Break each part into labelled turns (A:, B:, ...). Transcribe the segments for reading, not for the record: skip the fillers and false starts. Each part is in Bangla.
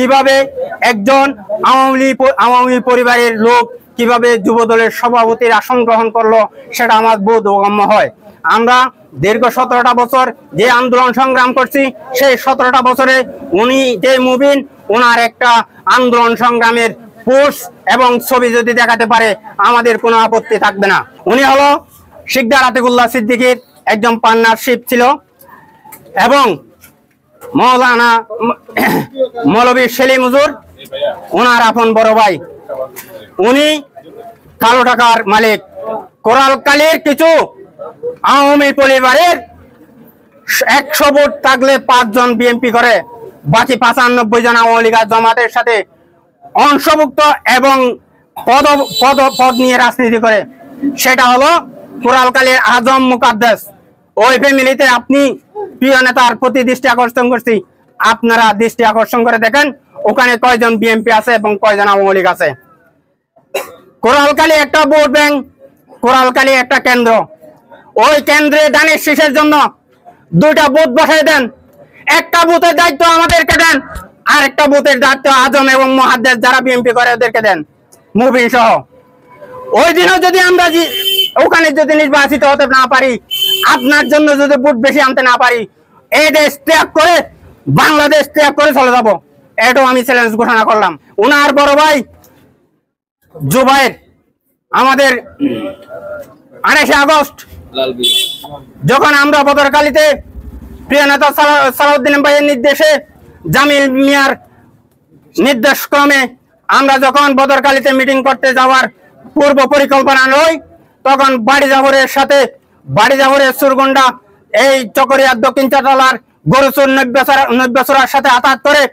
A: কিভাবে একজন আওয়ামী পরিবারের লোক কিভাবে যুব দলের সভাপতির আসন গ্রহণ করলো সেটা আমার বোধগম্য হয়। আমরা দীর্ঘ 17টা বছর যে আন্দোলন সংগ্রাম করছি, সেই 17টা বছরে উনি যে মুবিন, ওনার একটা আন্দোলন সংগ্রামের পোস্ট এবং ছবি যদি দেখাতে পারে আমাদের কোনো আপত্তি থাকবে না। উনি হলো শিকদার আতিকুল্লাহ সিদ্দিকীর একজন পার্টনারশিপ ছিল এবং মৌলানা মৌলভী সেলিম হুজুর ওনার আপন বড় ভাই। উনি কালো টাকার মালিক। কোরালকালীর কিছু আওয়ামী পরিবারের 100 ভোট থাকলে 5 জন বিএনপি করে, বাকি 95 জন আওয়ামী লীগ জামাতের সাথে অংশভুক্ত এবং পদ নিয়ে রাজনীতি করে। সেটা হলো কোরালকালীর আজম মুকাদ্দেস। ওই ফ্যামিলিতে আপনি প্রিয় নেতার প্রতি দৃষ্টি আকর্ষণ করছি, আপনারা দৃষ্টি আকর্ষণ করে দেখেন ওখানে কয়জন বিএনপি আছে এবং কয়জন আওয়ামী লীগ আছে। কোরালকালী একটা ভোট ব্যাংক, কোরালকালী একটা কেন্দ্র। ওই কেন্দ্রে দানের শীষের জন্য 2টা বুথ বসাই দেন। একটা বুথের দায়িত্ব আমাদেরকে দেন, আর একটা বুথের দায়িত্ব আজম এবং মুহাদ্দেস যারা বিএনপি করে ওদেরকে দেন, মুবিন সহ। ওই দিনও যদি আমরা ওখানে যদি নির্বাচিত হতে না পারি, আপনার জন্য যদি ভোট বেশি আনতে না পারি, এই দেশ ত্যাগ করে বাংলাদেশ ত্যাগ করে চলে যাব, এটাও আমি চ্যালেঞ্জ ঘোষণা করলাম। উনার বড় ভাই জুবাইর আমাদের 28 আগস্ট যখন আমরা বদরকালীতে প্রিয় নেতা সালাউদ্দিন ভাইয়ের নির্দেশে, জামিল মিয়ার নির্দেশ ক্রমে আমরা যখন বদরকালীতে মিটিং করতে যাওয়ার পূর্ব পরিকল্পনা নয়, তখন বাড়িজাফরের সাথে বাড়িজাফরের সুরগুন্ডা এই চকরিয়ার দক্ষিণ চাটালার গরুচুর নব্যসরার সাথে আঘাত করে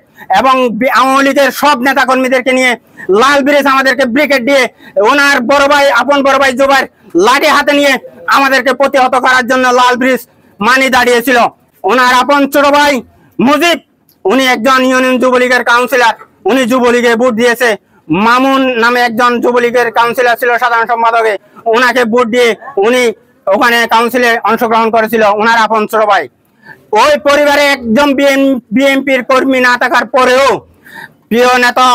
A: এবং আওয়ামী লীগের সব নেতা কর্মীদেরকে নিয়ে লাল ব্রিজ আমাদেরকে ব্রিগেড দিয়ে ওনার বড় ভাই আপন বড় ভাই জুবাইর লাঠি হাতে নিয়ে আমাদেরকে প্রতিহত করার জন্য লাল ব্রিজ মানি দাঁড়িয়েছিল। ওনার আপন ছোট ভাই মুজিব, উনি একজন ইউনিয়ন যুবলীগের কাউন্সিলর, উনি যুবলীগে ভোট দিয়েছে। মামুন নামে একজন যুবলীগের কাউন্সিলর ছিল সাধারণ সম্পাদকে, ওনাকে ভোট দিয়ে উনি ওখানে কাউন্সিলে অংশগ্রহণ করেছিল, ওনার আপন ছোট ভাই। ওই পরিবারে একজন বিএনপির কর্মী না থাকার পরেও প্রিয় নেতা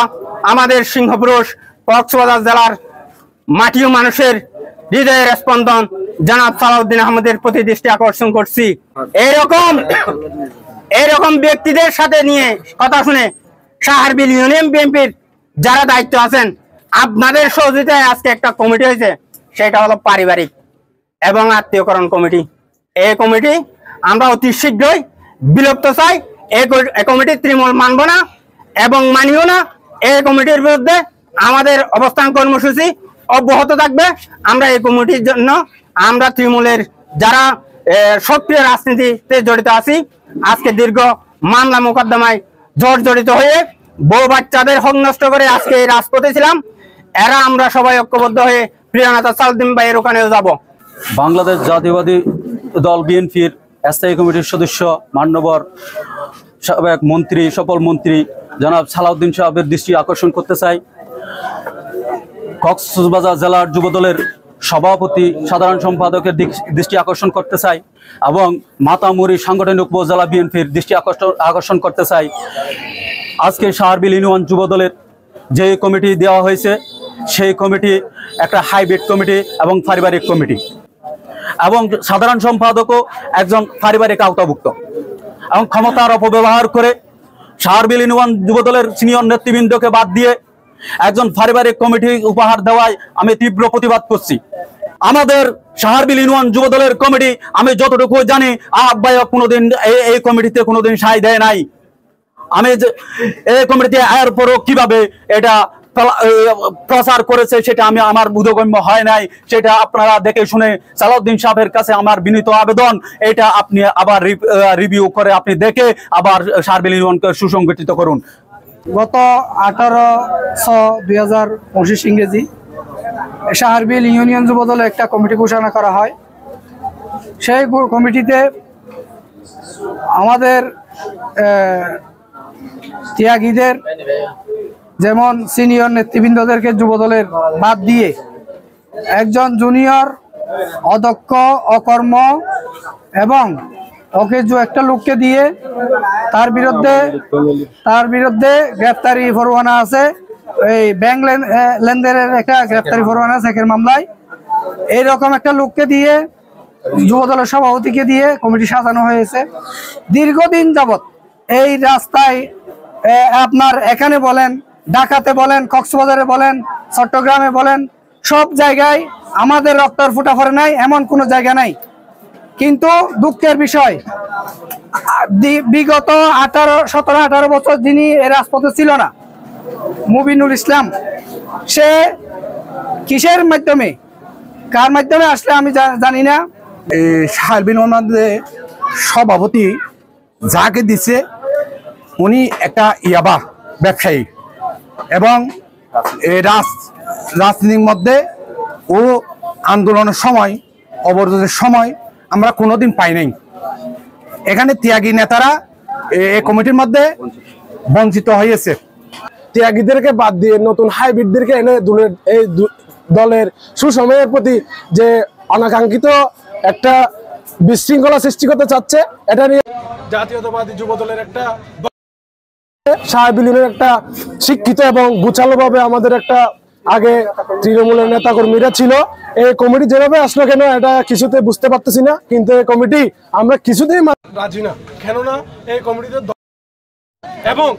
A: আমাদের সিংহপুরুষ কক্সবাজার জেলার মাটি ও মানুষের হৃদয়ের স্পন্দন জনাব সালাউদ্দিন আহমদের প্রতি দৃষ্টি আকর্ষণ করছি। এরকম ব্যক্তিদের সাথে নিয়ে কথা শুনে সাহারবিল ইউনিয়ন বিএনপির যারা দায়িত্ব আছেন, আপনাদের সহযোগিতায় আজকে একটা কমিটি হয়েছে, সেটা হলো পারিবারিক এবং আত্মীয়করণ কমিটি। এই কমিটি আমরা অতি শীঘ্রই বিলুপ্ত চাই। এই কমিটি তৃণমূল মানব না এবং মানিও না। এই কমিটির বিরুদ্ধে আমাদের অবস্থান কর্মসূচি অব্যাহত থাকবে। আমরা এই কমিটির জন্য আমরা তৃণমূলের যারা সক্রিয় রাজনীতিতে জড়িত আছি, আজকে দীর্ঘ মামলা মোকদ্দমায় জর্জরিত হয়ে বউ বাচ্চাদের হক নষ্ট করে আজকে এই রাজপথে ছিলাম। এরা আমরা সবাই ঐক্যবদ্ধ হয়ে প্রিয় নেতা সালাউদ্দিন ভাইয়ের ওখানেও যাব।
B: বাংলাদেশ জাতীয়বাদী দল বিএনপির স্থায়ী কমিটির সদস্য মান্যবর সাবেক মন্ত্রী, সফল মন্ত্রী জনাব সালাউদ্দিন সাহেবের দৃষ্টি আকর্ষণ করতে চাই। কক্সবাজার জেলার যুবদলের সভাপতি সাধারণ সম্পাদকের দৃষ্টি আকর্ষণ করতে চাই এবং মাতামুড়ি সাংগঠনিক উপজেলা বিএনপির দৃষ্টি আকর্ষণ করতে চাই। আজকে সাহারবিল ইউনিয়ন যুবদলের যে কমিটি দেওয়া হয়েছে, সেই কমিটি একটা হাইব্রিড কমিটি এবং পারিবারিক কমিটি এবং সাধারণ সম্পাদকও একজন পারিবারিক আওতাভুক্ত এবং ক্ষমতার অপব্যবহার করে সাহারবিল ইউনিয়ন যুবদলের সিনিয়র নেতৃবৃন্দকে বাদ দিয়ে একজন পারিবারিক কমিটি উপহার দেওয়ায় আমি তীব্র প্রতিবাদ করছি। আমাদের সাহারবিল ইউনিয়ন যুবদলের কমিটি, আমি যতটুকু জানি, আহ্বায়ক কোনোদিন এই কমিটিতে কোনোদিন সায় দেয় নাই। আমি এই কমিটিতে আয়ার পরও কিভাবে এটা প্রচার করেছে সেটা আমার বোধগম্য হয় নাই। সেটা আপনারা দেখে শুনে সালাউদ্দিন সাহেবের কাছে আমার বিনীত আবেদন, এটা আপনি আবার রিভিউ করে আপনি দেখে আবার সাহারবিল ইউনিয়নকে সুসংগঠিত করুন।
C: গত 18/6/2025 ইংরেজি সাহারবিল ইউনিয়ন যুবদলে একটা কমিটি ঘোষণা করা হয়। সেই কমিটিতে আমাদের ত্যাগীদের যেমন সিনিয়র নেতৃবৃন্দদেরকে যুবদলের বাদ দিয়ে একজন জুনিয়র অদক্ষ, অকর্ম এবং ওকে একটা লোককে দিয়ে তার বিরুদ্ধে গ্রেফতারি পরোয়ানা আছে, এই ব্যাংক লেনদেনের একটা গ্রেফতারি পরোয়ানা আছে একের মামলায়। এইরকম একটা লোককে দিয়ে, যুবদলের সভাপতিকে দিয়ে কমিটি সাজানো হয়েছে। দীর্ঘদিন যাবৎ এই রাস্তায় আপনার এখানে বলেন, ঢাকাতে বলেন, কক্সবাজারে বলেন, চট্টগ্রামে বলেন, সব জায়গায় আমাদের রক্তের ফুটা পড়ে নাই, এমন কোনো জায়গা নাই। কিন্তু দুঃখের বিষয়, বিগত 17-18 বছর যিনি এই রাজপথে ছিল না, মুবিনুল ইসলাম, সে কিসের মাধ্যমে, কার মাধ্যমে আসলে আমি জানি না,
D: সাহারবিন ওনাদের সভাপতি যাকে দিচ্ছে উনি একটা ইয়াবা ব্যবসায়ী এবং রাজনীতির মধ্যে ও আন্দোলনের সময়, অবরোধের সময় আমরা কোনোদিন পাই নাই। এখানে ত্যাগী নেতারা এই কমিটির মধ্যে বঞ্চিত হয়েছে।
E: ত্যাগীদেরকে বাদ দিয়ে নতুন হাইব্রিডদেরকে এনে এই দলের সুসময়ের প্রতি যে অনাকাঙ্ক্ষিত একটা বিশৃঙ্খলা সৃষ্টি করতে চাচ্ছে, এটা নিয়ে জাতীয়তাবাদী যুব দলের একটা সাহেবিনের একটা শিক্ষিত এবং গুছালোভাবে আমাদের একটা আগে তৃণমূলের নেতাকর্মীরা ছিল। এই কমিটি যেভাবে আসলো কেন এটা কিছুতে বুঝতে পারতেছি না, কিন্তু এই কমিটি আমরা কিছুতেই রাজি না। কেননা এই কমিটিতে এবং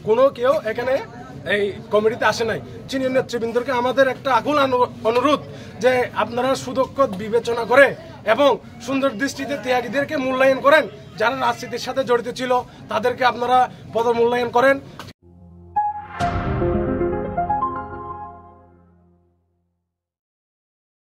E: কোনো কেউ এখানে এই কমিটিতে আসে নাই। সিনিয়র নেতৃবৃন্দকে আমাদের একটা আকুল অনুরোধ যে আপনারা সুদক্ষ বিবেচনা করে এবং সুন্দর দৃষ্টিতে ত্যাগীদেরকে মূল্যায়ন করেন। যারা রাজনীতির সাথে জড়িত ছিল তাদেরকে আপনারা পদমূল্যায়ন করেন।